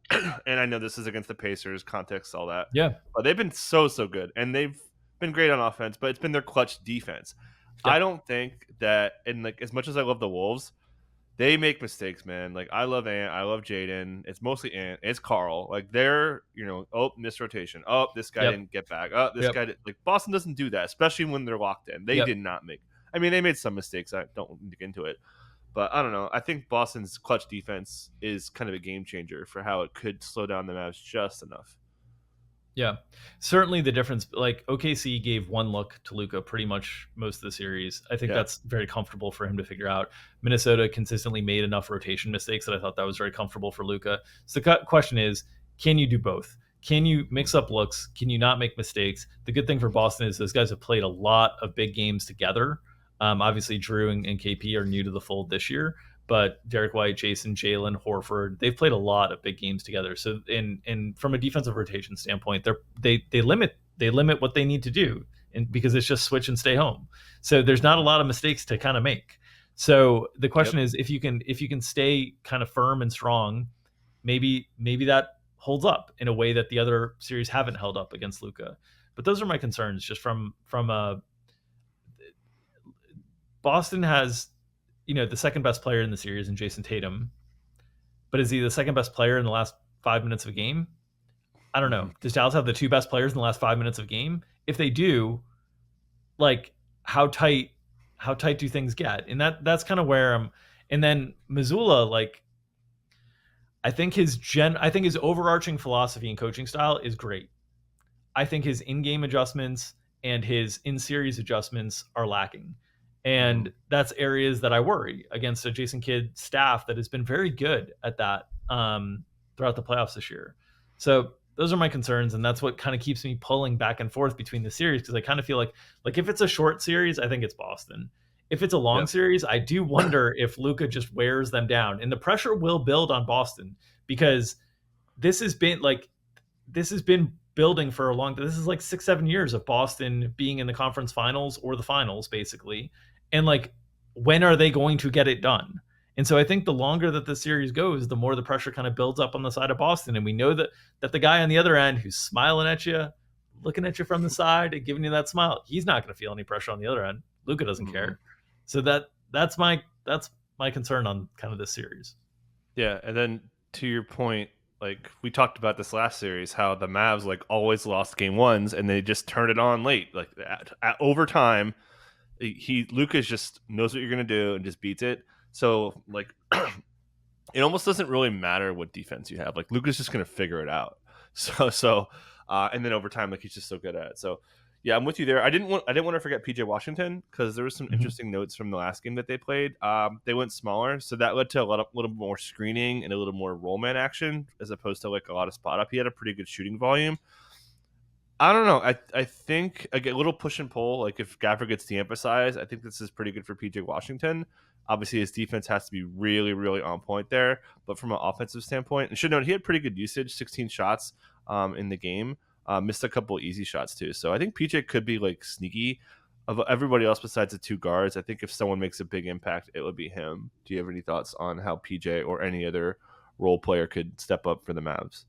A: and I know this is against the Pacers, context, all that,
B: Yeah.
A: but they've been so good, and they've been great on offense, but it's been their clutch defense.
B: Yeah.
A: I don't think that, and like as much as I love the Wolves, they make mistakes, man. Like I love Ant, I love Jaden. It's mostly Ant. It's Carl. Like they're, oh, missed rotation. Oh, this guy
B: Yep.
A: didn't get back. Oh, this
B: Yep.
A: guy did. Like Boston doesn't do that, especially when they're locked in. They
B: Yep.
A: did not make. I mean, they made some mistakes. I don't need to get into it, but I don't know. I think Boston's clutch defense is kind of a game changer for how it could slow down the Mavs just enough.
B: Yeah, certainly the difference. Like OKC gave one look to Luca pretty much most of the series. I think
A: Yeah.
B: that's very comfortable for him to figure out. Minnesota consistently made enough rotation mistakes that I thought that was very comfortable for Luca. So the question is, can you do both? Can you mix up looks? Can you not make mistakes? The good thing for Boston is those guys have played a lot of big games together. Obviously, Drew and KP are new to the fold this year, but Derek White, Jason, Jalen, Horford, they've played a lot of big games together. So in from a defensive rotation standpoint, they limit what they need to do, and because it's just switch and stay home. So there's not a lot of mistakes to kind of make. So the
A: Yep.
B: question is if you can stay kind of firm and strong, maybe that holds up in a way that the other series haven't held up against Luca. But those are my concerns just from a Boston has the second best player in the series in Jason Tatum, but is he the second best player in the last 5 minutes of a game? I don't know.
A: Mhm.
B: Does Dallas have the two best players in the last 5 minutes of a game? If they do, like how tight do things get? And that's kind of where I'm. And then Missoula, like I think his overarching philosophy and coaching style is great. I think his in-game adjustments and his in-series adjustments are lacking. And that's areas that I worry against a Jason Kidd staff that has been very good at that throughout the playoffs this year. So those are my concerns, and that's what kind of keeps me pulling back and forth between the series, because I kind of feel like if it's a short series, I think it's Boston. If it's a long
A: Yeah.
B: series, I do wonder if Luka just wears them down, and the pressure will build on Boston because this has been like this has been building for a long time. This is like 6-7 years of Boston being in the conference finals or the finals, basically. And like, when are they going to get it done? And so I think the longer that the series goes, the more the pressure kind of builds up on the side of Boston. And we know that the guy on the other end who's smiling at you, looking at you from the side and giving you that smile, he's not going to feel any pressure on the other end. Luka doesn't care. So that's my concern on kind of this series.
A: Yeah, and then to your point, like we talked about this last series, how the Mavs like always lost game ones and they just turned it on late, like at overtime. Lucas just knows what you're gonna do and just beats it. So like, it almost doesn't really matter what defense you have. Like Lucas just gonna figure it out. And then over time, like he's just so good at it. So yeah, I'm with you there. I didn't want to forget PJ Washington because there was some interesting notes from the last game that they played. They went smaller, so that led to a little more screening and a little more roll man action as opposed to like a lot of spot up. He had a pretty good shooting volume. I don't know. I think a little push and pull. Like if Gafford gets de-emphasized, I think this is pretty good for PJ Washington. Obviously, his defense has to be really, really on point there. But from an offensive standpoint, and should note he had pretty good usage, 16 shots in the game. Missed a couple easy shots too. So I think PJ could be like sneaky. Of everybody else besides the two guards, I think if someone makes a big impact, it would be him. Do you have any thoughts on how PJ or any other role player could step up for the Mavs?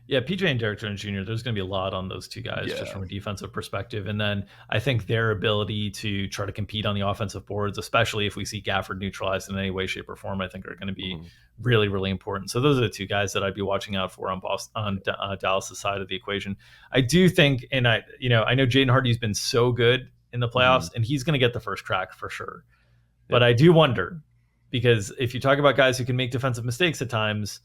B: Yeah, PJ and Derek Jones Jr., there's going to be a lot on those two guys just from a defensive perspective. And then I think their ability to try to compete on the offensive boards, especially if we see Gafford neutralized in any way, shape, or form, I think are going to be really, really important. So those are the two guys that I'd be watching out for on Dallas' side of the equation. I do think, and I know Jaden Hardy's been so good in the playoffs, and he's going to get the first crack for sure. But I do wonder, because if you talk about guys who can make defensive mistakes at times,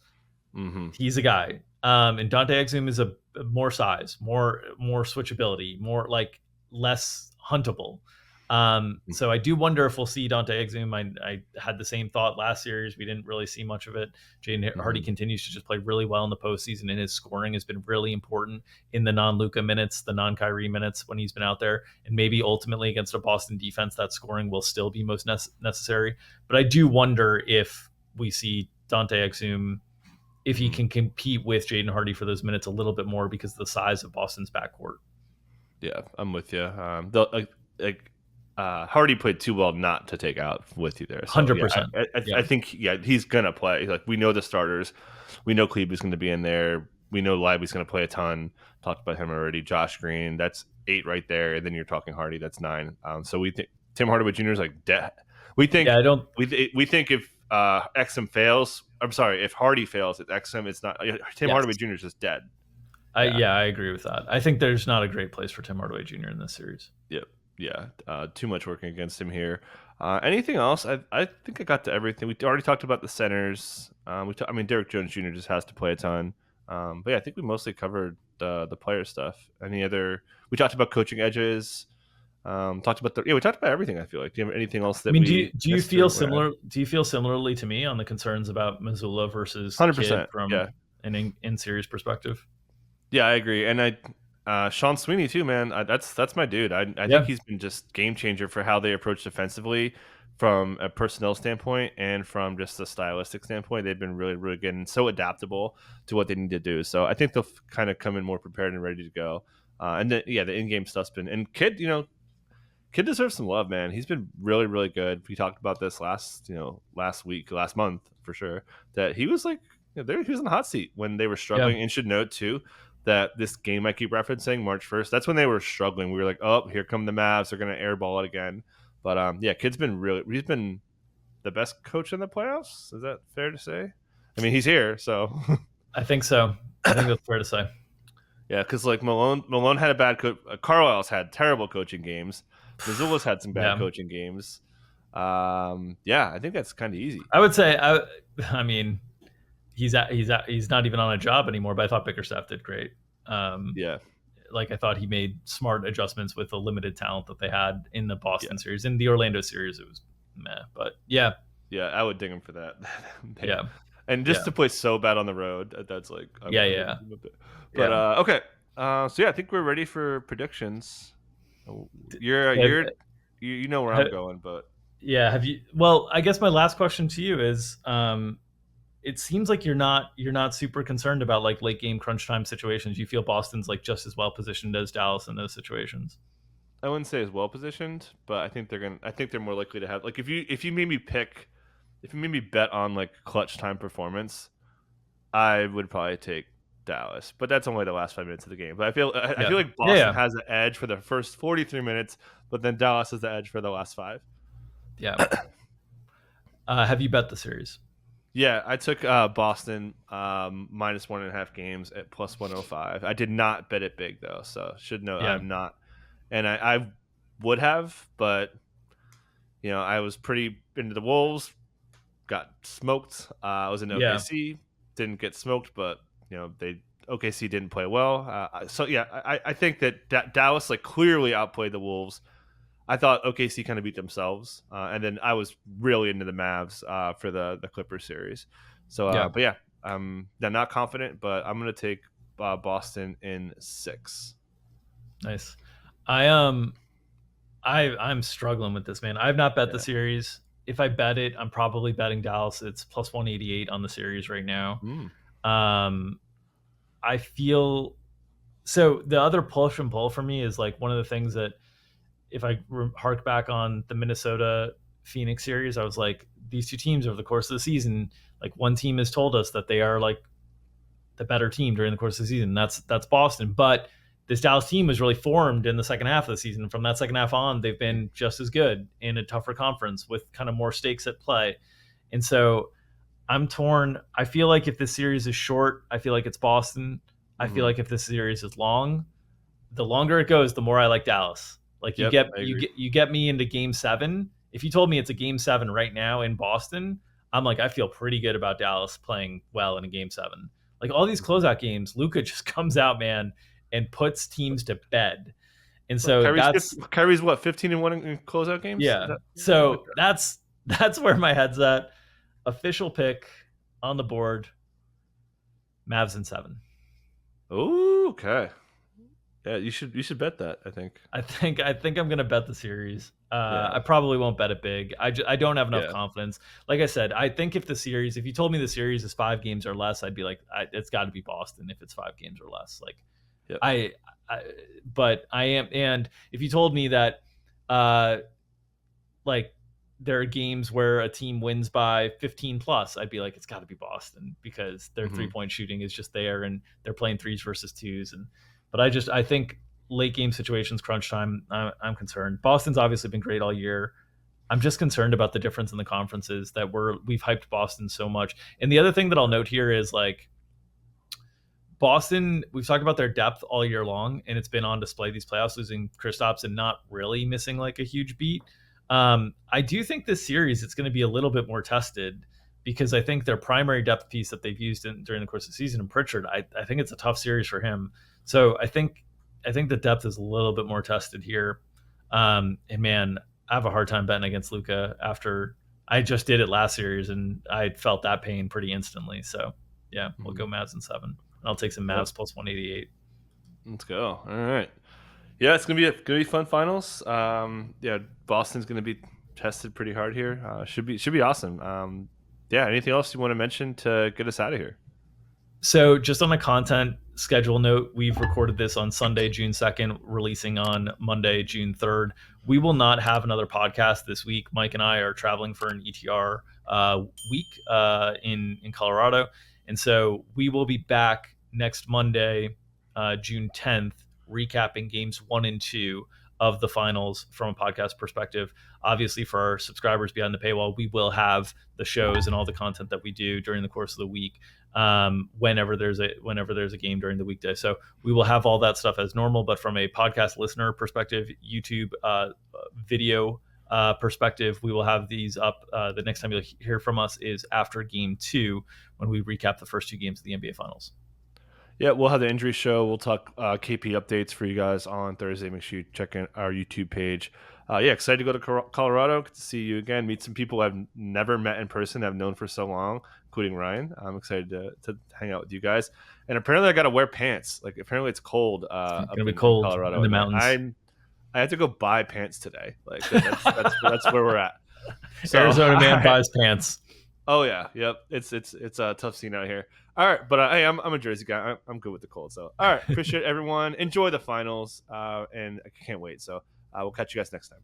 B: he's a guy. And Dante Exum is a more size, more switchability, more like less huntable. So I do wonder if we'll see Dante Exum. I had the same thought last series. We didn't really see much of it. Jaden Hardy continues to just play really well in the postseason, and his scoring has been really important in the non-Luka minutes, the non-Kyrie minutes when he's been out there. And maybe ultimately against a Boston defense, that scoring will still be most necessary. But I do wonder if we see Dante Exum, if he can compete with Jaden Hardy for those minutes a little bit more because of the size of Boston's backcourt.
A: Yeah, I'm with you. Hardy played too well not to take out with you there. So,
B: 100%.
A: I think he's gonna play. Like we know the starters, we know Kleber's going to be in there. We know Lively's going to play a ton. Talked about him already. Josh Green, that's 8 right there. And then you're talking Hardy, that's 9. So we think Tim Hardaway Jr. is like dead. We think we think if Exum fails, I'm sorry, if Hardy fails at Exum, it's not Tim Hardaway Jr. is just dead.
B: I agree with that. I think there's not a great place for Tim Hardaway Jr. in this series.
A: Yep. Yeah. Too much working against him here. Anything else? I think I got to everything. We already talked about the centers. Derek Jones Jr. just has to play a ton. But yeah, I think we mostly covered the player stuff. Any other? We talked about coaching edges. We talked about everything. I feel like. Do you have anything else that?
B: Do you feel similar? Do you feel similarly to me on the concerns about Mazzulla versus
A: 100%
B: from an in-series perspective?
A: Yeah, I agree, and Sean Sweeney too, man. That's my dude. I think he's been just game changer for how they approach defensively, from a personnel standpoint and from just a stylistic standpoint. They've been really, really good and so adaptable to what they need to do. So I think they'll kind of come in more prepared and ready to go. And then the in-game stuff's been, and Kid deserves some love, man. He's been really, really good. We talked about this last month for sure, that he was like, he was in the hot seat when they were struggling. And should note too that this game I keep referencing, March 1st, that's when they were struggling. We were like, oh, here come the Mavs. They're going to airball it again. But Kid's been he's been the best coach in the playoffs. Is that fair to say? I mean, he's here, so.
B: I think so. I think that's fair to say.
A: Yeah, because like Malone had a bad coach. Carlisle's had terrible coaching games. Mazzulla's had some bad coaching games. I think that's kind of easy.
B: I would say, I mean, he's not even on a job anymore. But I thought Bickerstaff did great. like I thought he made smart adjustments with the limited talent that they had in the
A: Yeah,
B: Boston series. In the Orlando series, it was meh. But yeah,
A: yeah, I would ding him for that. Man.
B: yeah,
A: And just
B: yeah,
A: to play so bad on the road, that's like
B: yeah,
A: I would.
B: yeah,
A: But
B: yeah.
A: okay, so yeah, I think we're ready for predictions. You're
B: Have,
A: you know where I'm
B: have,
A: going, but
B: yeah, have you? Well, I guess my last question to you is, it seems like you're not super concerned about like late game crunch time situations. You feel Boston's like just as well positioned as Dallas in those situations.
A: I wouldn't say as well positioned. But I think I think they're more likely to have like if you made me pick, if you made me bet on like clutch time performance, I would probably take Dallas, but that's only the last 5 minutes of the game. But I
B: Yeah,
A: feel like
B: yeah,
A: Boston
B: yeah,
A: has the edge for the first 43 minutes, but then Dallas has the edge for the last five.
B: yeah. Have you bet the series?
A: Yeah, I took Boston minus 1.5 games at plus 105. I did not bet it big though, so should know
B: Yeah,
A: I'm not, and I would have, but I was pretty into the Wolves. Got smoked. I was in
B: yeah,
A: OKC, didn't get smoked, but they OKC didn't play well. So yeah, I think that Dallas like clearly outplayed the Wolves. I thought OKC kind of beat themselves, and then I was really into the Mavs for the Clippers series. So,
B: yeah.
A: but yeah, I'm not confident, but I'm gonna take Boston in 6.
B: Nice. I'm struggling with this, man. I've not bet the
A: Yeah.
B: series. If I bet it, I'm probably betting Dallas. It's plus 188 on the series right now.
A: Mm.
B: Um, I feel so. The other push and pull for me is like one of the things that if I hark back on the Minnesota Phoenix series, I was like, these two teams over the course of the season, like one team has told us that they are like the better team during the course of the season. That's Boston, but this Dallas team was really formed in the second half of the season. From that second half on, they've been just as good in a tougher conference with kind of more stakes at play. And so I'm torn. I feel like if this series is short, I feel like it's Boston. I feel
A: Hmm.
B: like if this series is long, the longer it goes, the more I like Dallas. Like
A: Yep, I agree.
B: you get me into game 7. If you told me it's a game 7 right now in Boston, I'm like I feel pretty good about Dallas playing well in a game 7. Like all these
A: Mhm.
B: closeout games, Luka just comes out, man, and puts teams to bed. And
A: Well,
B: so that's
A: Kyrie's what 15-1 in closeout games. Is
B: yeah.
A: that
B: So
A: okay?
B: that's where my head's at. Official pick on the board, Mavs in 7.
A: Ooh, okay. Yeah, you should bet that. I think.
B: I think I'm gonna bet the series.
A: Yeah,
B: I probably won't bet it big. I don't have enough
A: yeah.
B: confidence. Like I said, I think if you told me the series is 5 games or less, I'd be like, it's got to be Boston if it's 5 games or less. Like
A: Yep.
B: I, but I am, and if you told me that, uh, like there are games where a team wins by 15 plus, I'd be like, it's got to be Boston because their
A: Hmm.
B: 3 point shooting is just there and they're playing threes versus twos. But I think late game situations, crunch time, I'm concerned. Boston's obviously been great all year. I'm just concerned about the difference in the conferences that we've hyped Boston so much. And the other thing that I'll note here is like Boston, we've talked about their depth all year long, and it's been on display these playoffs, losing Kristaps and not really missing like a huge beat. I do think this series it's going to be a little bit more tested because I think their primary depth piece that they've used during the course of the season, and Pritchard, I think it's a tough series for him. So I think the depth is a little bit more tested here. And man, I have a hard time betting against Luca after I just did it last series and I felt that pain pretty instantly. So yeah, we'll
A: Hmm.
B: go Mavs in 7. I'll take some
A: Yep.
B: Mavs plus 188.
A: Let's go. All right. Yeah, it's gonna be fun finals. Yeah, Boston's gonna be tested pretty hard here. Should be awesome. Yeah. Anything else you want to mention to get us out of here?
B: So, just on a content schedule note, we've recorded this on Sunday, June 2nd, releasing on Monday, June 3rd. We will not have another podcast this week. Mike and I are traveling for an ETR week in Colorado. And so we will be back next Monday, June 10th, recapping games 1 and 2 of the finals from a podcast perspective. Obviously, for our subscribers behind the paywall, we will have the shows and all the content that we do during the course of the week whenever there's a game during the weekday. So we will have all that stuff as normal, but from a podcast listener perspective, YouTube video perspective, we will have these up. The next time you'll hear from us is after game 2 when we recap the first 2 games of the NBA Finals.
A: Yeah, we'll have the injury show. We'll talk KP updates for you guys on Thursday. Make sure you check in our YouTube page. Yeah, excited to go to Colorado. Good to see you again. Meet some people I've never met in person, I've known for so long, including Ryan. I'm excited to hang out with you guys. And apparently, I got to wear pants. Like apparently, it's cold
B: It's
A: up
B: gonna be
A: in
B: cold
A: Colorado
B: in the
A: at night.
B: mountains.
A: I had to go buy pants today. Like that's where we're at. So,
B: Arizona man
A: all right.
B: buys pants.
A: Oh yeah, yep. It's a tough scene out here. All right, but hey, I'm a Jersey guy. I'm good with the cold. So all right, appreciate everyone. Enjoy the finals, and I can't wait. So we'll catch you guys next time.